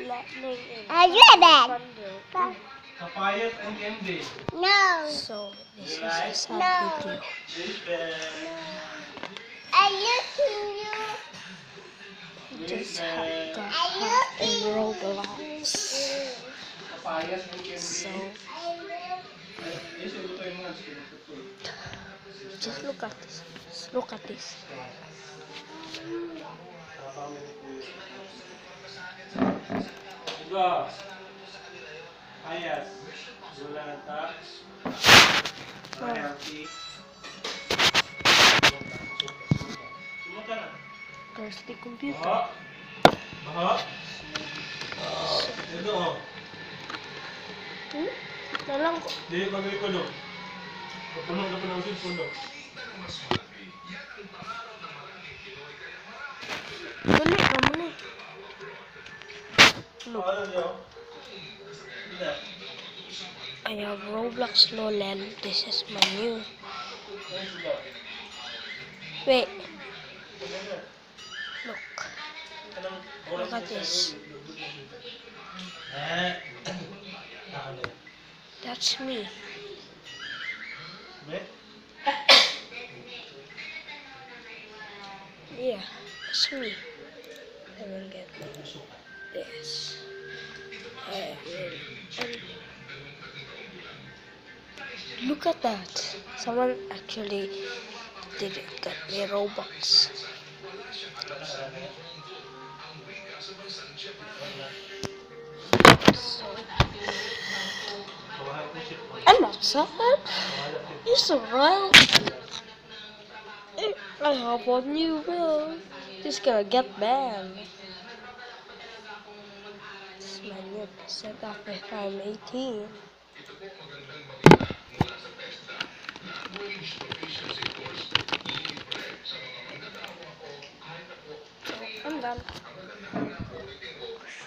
lightning and Then. thunder. Papayas and candy. No. So this is a sad video. I looking you. Just got in Roblox. Papayas and candy. So just look at this. Just look at this. Go. Ayas. Zulanta. Healthy. Sumunta na. There's the computer. Baha. Baha. Ito oh. Nalang ko. Di bagay ko no. Kapunong na punong sin puno. Dali ka mo na. Look, Ano niyo? I have Roblox Lowland. This is my new. Wait. Look. Look at this. That's me. Yeah, that's me. I will get this. Look at that. Someone actually didn't get me Robux. So, I'm not sad. It's alright. I hope on you will. Just gonna get banned. This is my new setup if I'm 18. I'm done.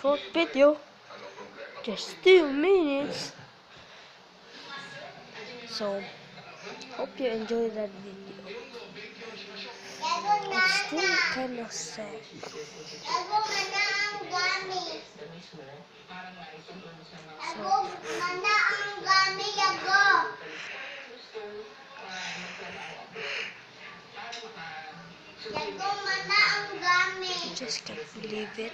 Short video. Just 2 minutes. So, hope you enjoyed that video. It's still kind of sad. I just can't believe it.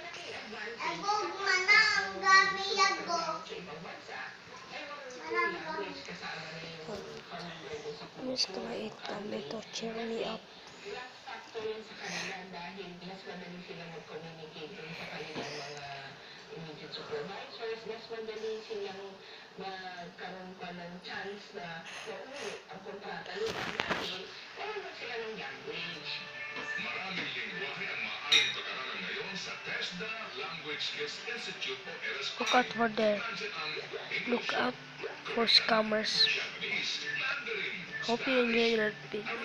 I'm just gonna eat tummy to cheer me up. magkaroon pa ng chance na ang kontrata nila dahil wala na sila ng language. Maraming lingwahe ang maaaring pag-aralan ngayon sa TESDA Language Skills Institute o LSI. Look out for there. Look out for scammers. Hope you enjoyed that video.